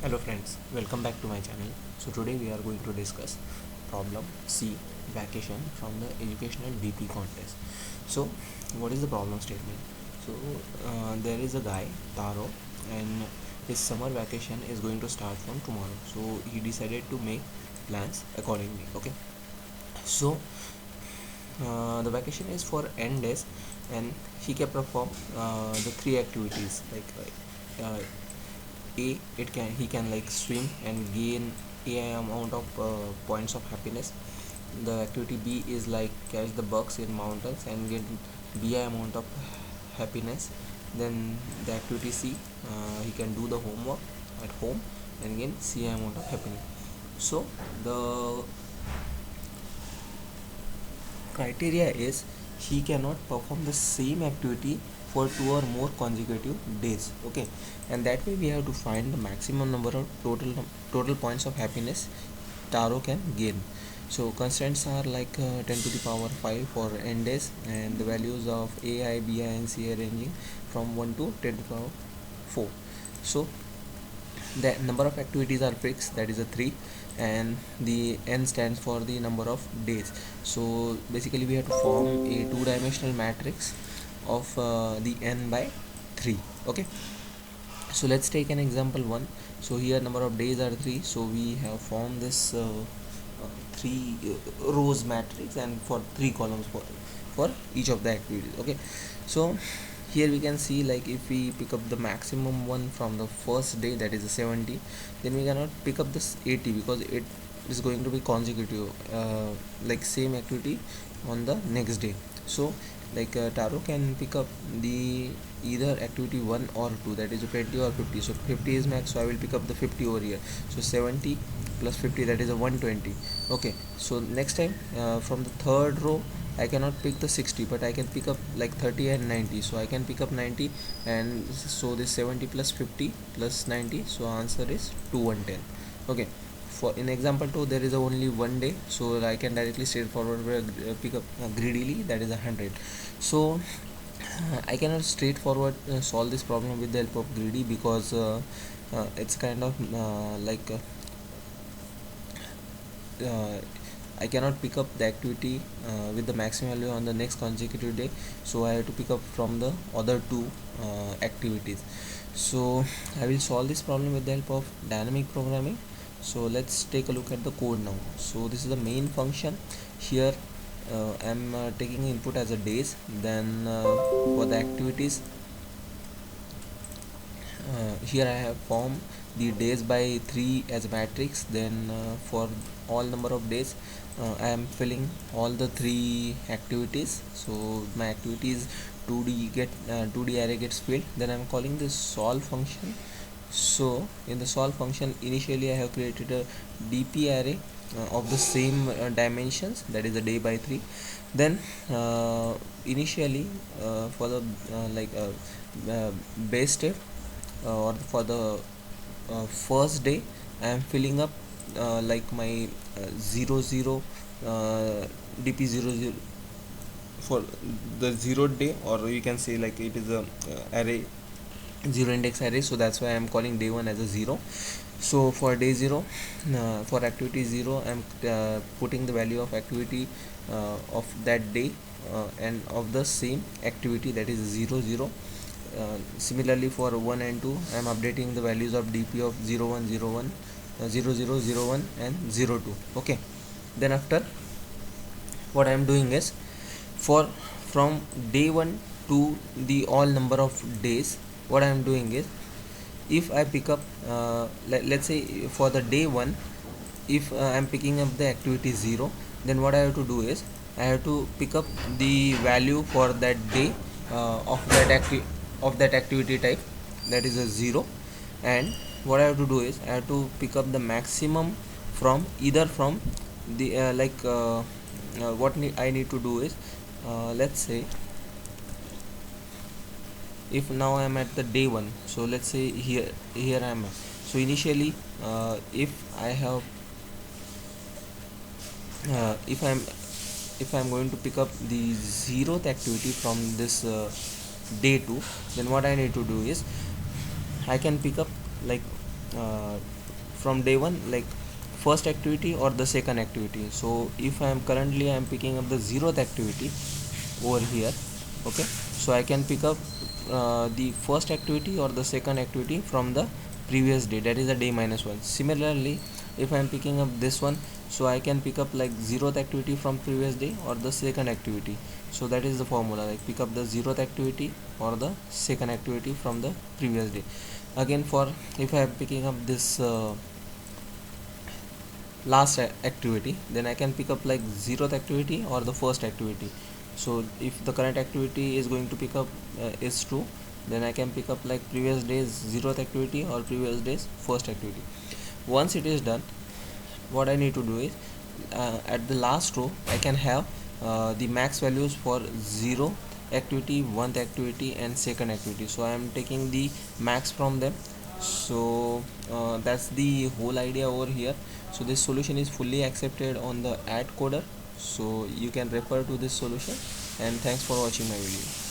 Hello friends, welcome back to my channel. So today we are going to discuss problem C, vacation from the educational DP contest. So what is the problem statement? So there is a guy, Taro, and his summer vacation is going to start from tomorrow. So he decided to make plans accordingly. Okay. So the vacation is for n days, and he can perform the three activities uh, a it can he can like swim and gain a amount of points of happiness. The activity B is like catch the bugs in mountains and get bi amount of happiness. Then the activity C, he can do the homework at home and gain C amount of happiness. So the criteria is he cannot perform the same activity for 2 or more consecutive days. Okay, and that way we have to find the maximum number of total points of happiness Taro can gain. So constants are like 10 to the power 5 for n days, and the values of ai, bi, and c are ranging from 1 to 10 to the power 4. So the number of activities are fixed, that is a 3, and the n stands for the number of days. So basically we have to form a two-dimensional matrix of the n by 3. Okay, so let's take an example 1. So here number of days are 3, so we have formed this 3 rows matrix, and for 3 columns for each of the activities. Okay, so here we can see, like, if we pick up the maximum one from the first day, that is a 70, then we cannot pick up this 80 because it is going to be consecutive, like same activity on the next day. So like Taro can pick up the either activity 1 or 2, that is 20 or 50. So 50 is max, so I will pick up the 50 over here. So 70 plus 50, that is a 120. Okay, so next time from the third row I cannot pick the 60, but I can pick up like 30 and 90, so I can pick up 90. And so this 70 plus 50 plus 90, so answer is 2110. Okay, for in example 2 there is only one day, so I can directly straightforward pick up greedily, that is 100. So I cannot straightforward solve this problem with the help of greedy, because it's kind of uh, I cannot pick up the activity with the maximum value on the next consecutive day, so I have to pick up from the other two activities. So I will solve this problem with the help of dynamic programming. So let's take a look at the code now. So this is the main function. Here I'm taking input as a days. Then for the activities, here I have formed the days by 3 as a matrix. Then for all number of days, I am filling all the 3 activities. So my activities 2D array gets filled. Then I am calling this solve function. So in the solve function, initially I have created a DP array of the same dimensions, that is a day by 3. Then initially for the base step, or for the first day, I am filling up like my 00 dp 00 for the 0th day, or you can say like it is a array, 0 index array, so that's why I'm calling day 1 as a 0. So for day 0, for activity 0, I'm putting the value of activity of that day and of the same activity, that is 00. Similarly for 1 and 2, I am updating the values of dp of 0101, 0001 and 02. Okay, then after, what I am doing is, for from day 1 to the all number of days, what I am doing is, if I pick up let's say for the day 1, if I am picking up the activity 0, then what I have to do is, I have to pick up the value for that day of that activity type, that is a 0. And what I have to do is, I have to pick up the maximum from either from the I need to do is, let's say if now I am at the day 1, so let's say here I am at. So initially if I have if I'm going to pick up the 0th activity from this day 2, then what I need to do is, I can pick up like from day one, like first activity or the second activity. So if I am currently I am picking up the 0th activity over here, okay, so I can pick up the first activity or the second activity from the previous day, that is a day minus 1. Similarly, if I am picking up this one, so I can pick up like 0th activity from previous day or the second activity. So that is the formula, like pick up the 0th activity or the second activity from the previous day. Again, for if I am picking up this last activity, then I can pick up like 0th activity or the first activity. So if the current activity is going to pick up is true, then I can pick up like previous day's 0th activity or previous day's first activity. Once it is done, what I need to do is at the last row I can have the max values for 0 activity, 1th activity and second activity. So I am taking the max from them. So that's the whole idea over here. So this solution is fully accepted on the AdCoder, so you can refer to this solution. And thanks for watching my video.